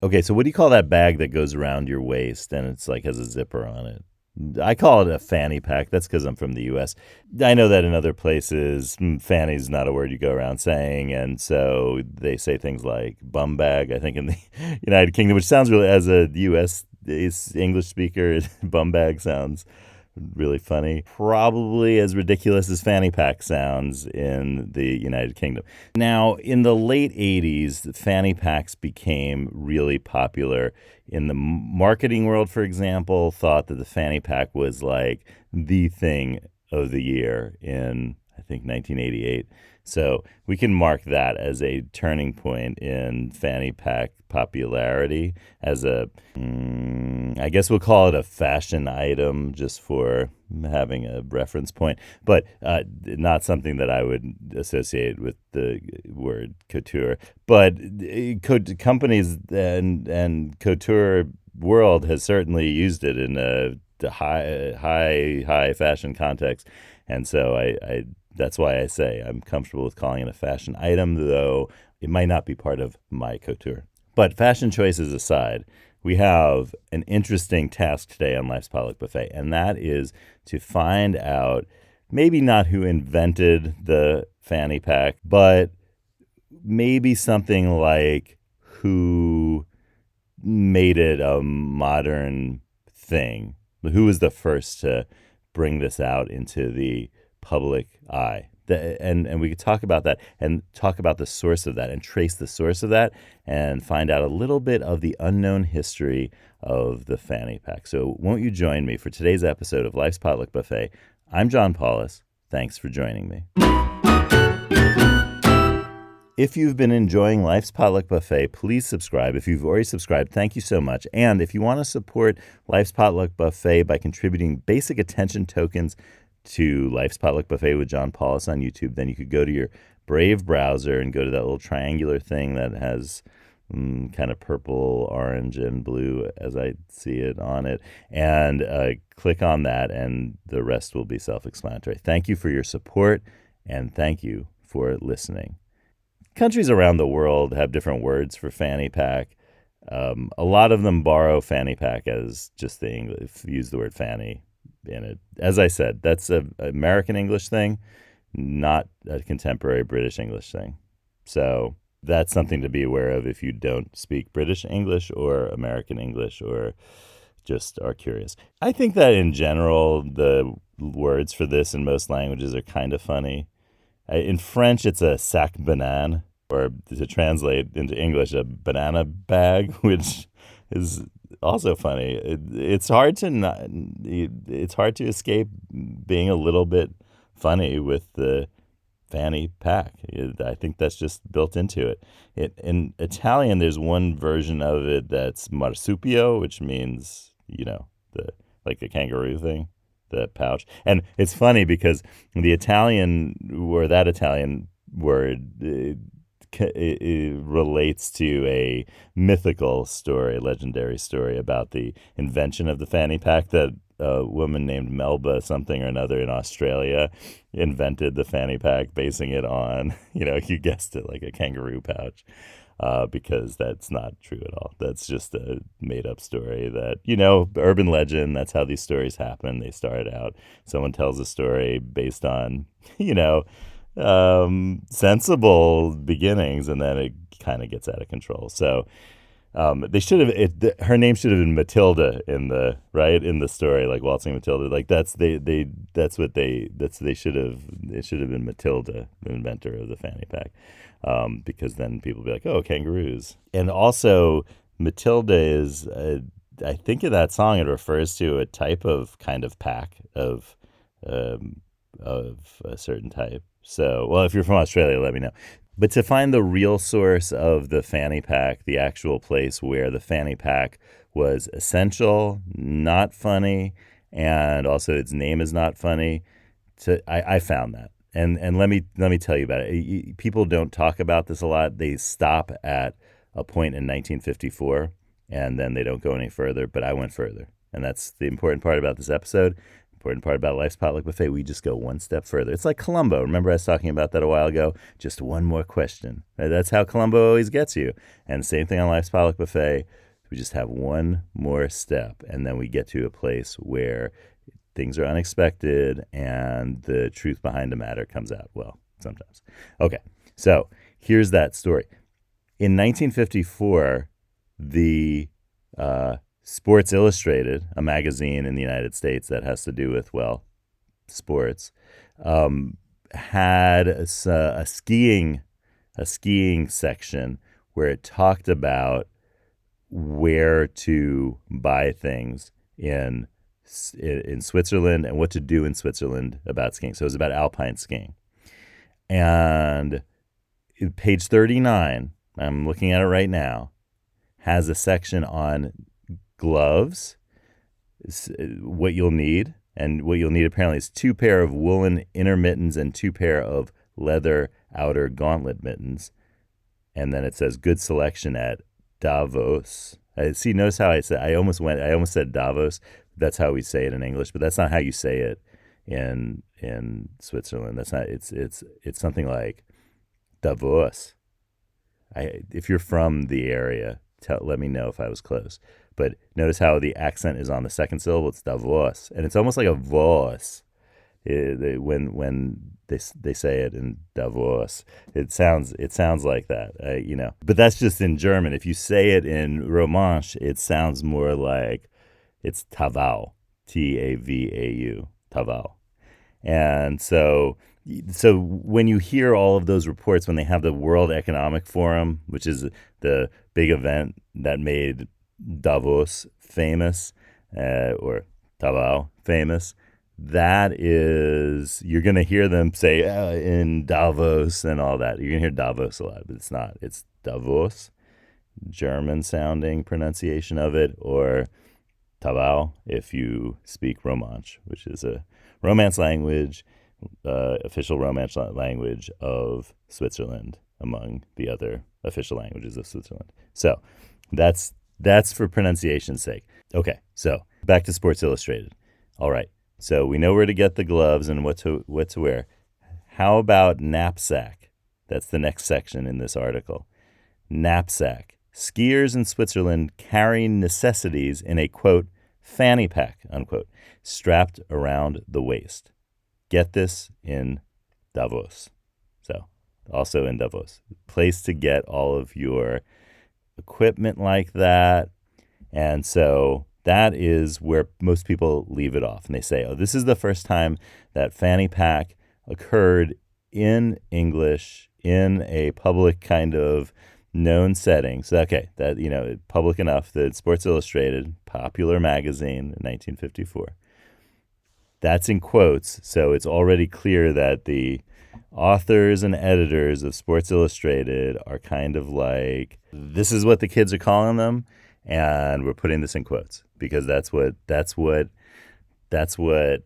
Okay, so what do you call that bag that goes around your waist and it's like has a zipper on it? I call it a fanny pack. That's because I'm from the U.S. I know that in other places, fanny's not a word you go around saying, and so they say things like bum bag. I think in the United Kingdom, which sounds really, as a U.S. English speaker, bum bag sounds really funny. Probably as ridiculous as fanny pack sounds in the United Kingdom. Now, in the late 80s, the fanny packs became really popular. In the marketing world, for example, thought that the fanny pack was like the thing of the year in, I think, 1988. So we can mark that as a turning point in fanny pack popularity as I guess we'll call it a fashion item just for having a reference point, but not something that I would associate with the word couture. But companies and couture world has certainly used it in a high fashion context, and so I that's why I say I'm comfortable with calling it a fashion item, though it might not be part of my couture. But fashion choices aside, we have an interesting task today on Life's Potluck Buffet, and that is to find out maybe not who invented the fanny pack, but maybe something like who made it a modern thing. Who was the first to bring this out into the public eye? And we could talk about that and talk about the source of that and trace the source of that and find out a little bit of the unknown history of the fanny pack. So won't you join me for today's episode of Life's Potluck Buffet? I'm John Paulus. Thanks for joining me. If you've been enjoying Life's Potluck Buffet, please subscribe. If you've already subscribed, thank you so much. And if you want to support Life's Potluck Buffet by contributing basic attention tokens to Life's Potluck Buffet with John Paulus on YouTube, then you could go to your Brave browser and go to that little triangular thing that has kind of purple, orange, and blue, as I see it on it, and click on that, and the rest will be self-explanatory. Thank you for your support, and thank you for listening. Countries around the world have different words for fanny pack. A lot of them borrow fanny pack as just the English, use the word fanny in it. As I said, that's an American English thing, not a contemporary British English thing. So that's something to be aware of if you don't speak British English or American English or just are curious. I think that in general, the words for this in most languages are kind of funny. In French, it's a sac banane, or to translate into English, a banana bag, which is also funny. It's hard to escape being a little bit funny with the fanny pack. I think that's just built into it. In Italian, there's one version of it that's marsupio, which means, the like the kangaroo thing, the pouch. And it's funny because that Italian word it relates to a mythical story, legendary story about the invention of the fanny pack, that a woman named Melba something or another in Australia invented the fanny pack, basing it on, you guessed it, like a kangaroo pouch. Because that's not true at all. That's just a made-up story that, urban legend, that's how these stories happen. They start out, someone tells a story based on, sensible beginnings, and then it kind of gets out of control. So they should have, her name should have been Matilda in the story, like Waltzing Matilda. Like it should have been Matilda, the inventor of the fanny pack. Because then people will be like, oh, kangaroos. And also, Matilda is, I think in that song, it refers to a type of kind of pack of a certain type. So, well, if you're from Australia, let me know. But to find the real source of the fanny pack, the actual place where the fanny pack was essential, not funny, and also its name is not funny, I found that. And let me tell you about it. People don't talk about this a lot. They stop at a point in 1954, and then they don't go any further. But I went further, and that's the important part about this episode. important part about Life's Potluck Buffet, we just go one step further. It's like Columbo. Remember I was talking about that a while ago? Just one more question. That's how Columbo always gets you. And same thing on Life's Potluck Buffet. We just have one more step, and then we get to a place where things are unexpected and the truth behind the matter comes out. Well, sometimes. Okay, so here's that story. In 1954, the Sports Illustrated, a magazine in the United States that has to do with, well, sports, had a skiing section where it talked about where to buy things in Switzerland and what to do in Switzerland about skiing. So it was about alpine skiing. And page 39, I'm looking at it right now, has a section on gloves, what you'll need. And what you'll need apparently is 2 pair of woolen inner mittens and 2 pair of leather outer gauntlet mittens. And then it says good selection at Davos. See, notice how I almost said Davos. That's how we say it in English, but that's not how you say it in Switzerland. That's not. It's something like Davos. If you're from the area, let me know if I was close. But notice how the accent is on the second syllable. It's Davos, and it's almost like a voice. When they say it in Davos, it sounds like that, But that's just in German. If you say it in Romansh, it sounds more like it's Tavau, Tavau, Tavau. And so when you hear all of those reports, when they have the World Economic Forum, which is the big event that made Davos famous, or Tavau famous, that is, you're going to hear them say in Davos and all that. You're going to hear Davos a lot, but it's not. It's Davos, German sounding pronunciation of it, or Tavau if you speak Romansh, which is a Romance language, official Romance language of Switzerland, among the other official languages of Switzerland. So that's for pronunciation's sake. Okay, so back to Sports Illustrated. All right. So we know where to get the gloves and what to wear. How about knapsack? That's the next section in this article. Knapsack. Skiers in Switzerland carry necessities in a, quote, fanny pack, unquote, strapped around the waist. Get this in Davos. So also in Davos. Place to get all of your equipment like that. And so that is where most people leave it off. And they say, oh, this is the first time that fanny pack occurred in English in a public kind of known setting. So, okay, that, public enough that Sports Illustrated, popular magazine in 1954. That's in quotes. So it's already clear that the authors and editors of Sports Illustrated are kind of like, this is what the kids are calling them. And we're putting this in quotes because that's what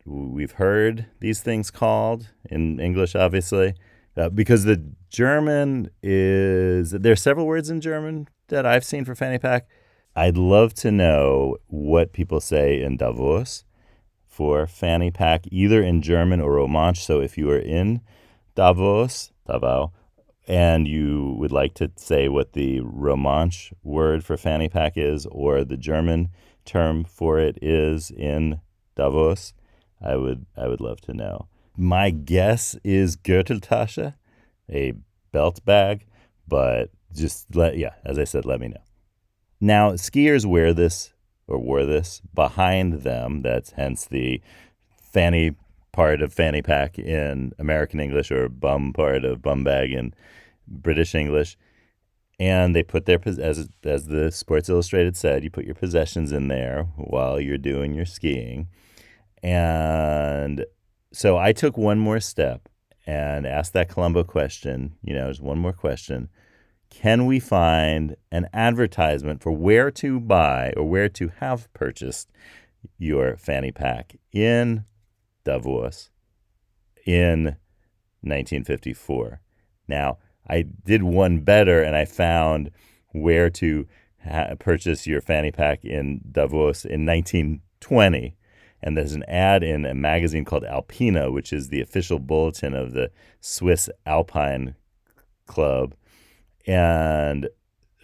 we've heard these things called in English, obviously, because the German there are several words in German that I've seen for fanny pack. I'd love to know what people say in Davos for fanny pack, either in German or Romansh. So if you are in Davos, and you would like to say what the Romansh word for fanny pack is, or the German term for it is in Davos, I would love to know. My guess is Gürteltasche, a belt bag, but as I said, let me know. Now, skiers wore this behind them. That's hence the fanny part of fanny pack in American English, or bum part of bum bag in British English. And they put their, as the Sports Illustrated said, you put your possessions in there while you're doing your skiing. And so I took one more step and asked that Columbo question, there's one more question. Can we find an advertisement for where to buy or where to have purchased your fanny pack in Davos in 1954? Now, I did one better, and I found where to purchase your fanny pack in Davos in 1920. And there's an ad in a magazine called Alpina, which is the official bulletin of the Swiss Alpine Club and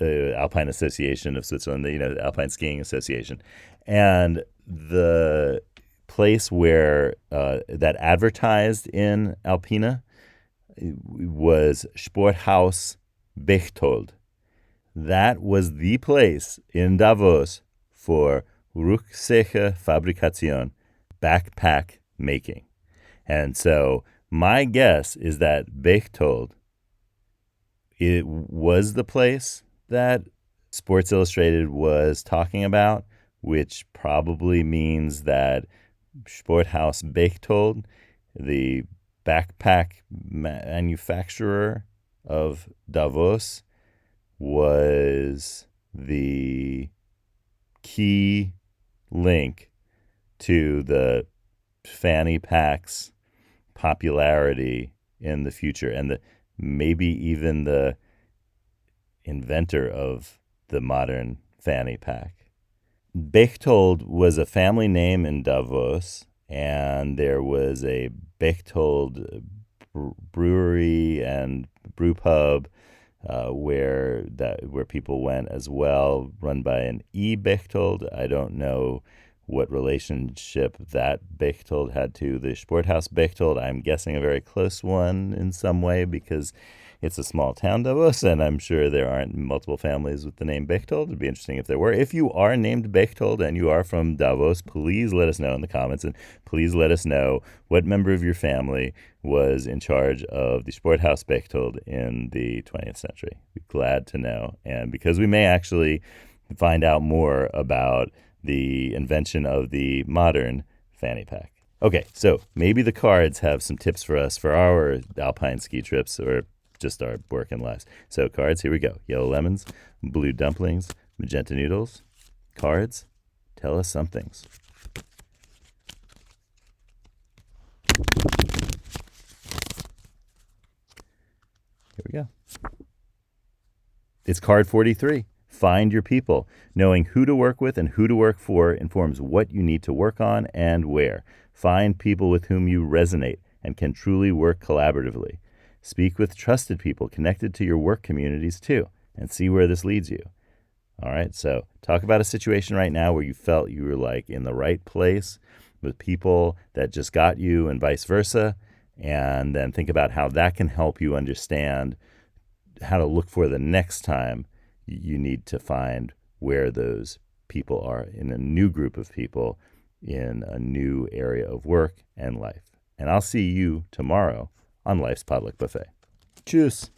Alpine Association of Switzerland, the Alpine Skiing Association. And the place where that advertised in Alpina was Sporthaus Bechtold. That was the place in Davos for Rucksäckefabrikation, backpack making. And so my guess is that Bechtold, it was the place that Sports Illustrated was talking about, which probably means that Sporthaus Bechtold, the backpack manufacturer of Davos, was the key link to the fanny pack's popularity in the future, and maybe even the inventor of the modern fanny pack. Bechtold was a family name in Davos, and there was a Bechtold brewery and brew pub where people went as well, run by an E. Bechtold. I don't know what relationship that Bechtold had to the Sporthaus Bechtold. I'm guessing a very close one in some way because it's a small town, Davos, and I'm sure there aren't multiple families with the name Bechtold. It'd be interesting if there were. If you are named Bechtold and you are from Davos, please let us know in the comments, and please let us know what member of your family was in charge of the Sporthaus Bechtold in the 20th century. We'd be glad to know, and because we may actually find out more about the invention of the modern fanny pack. Okay, so maybe the cards have some tips for us for our alpine ski trips or just our working lives. So cards, here we go. Yellow lemons, blue dumplings, magenta noodles. Cards, tell us some things. Here we go. It's card 43. Find your people. Knowing who to work with and who to work for informs what you need to work on and where. Find people with whom you resonate and can truly work collaboratively. Speak with trusted people connected to your work communities too, and see where this leads you. All right, so talk about a situation right now where you felt you were like in the right place with people that just got you and vice versa, and then think about how that can help you understand how to look for the next time you need to find where those people are in a new group of people in a new area of work and life. And I'll see you tomorrow on Life's Potluck Buffet. Tschüss.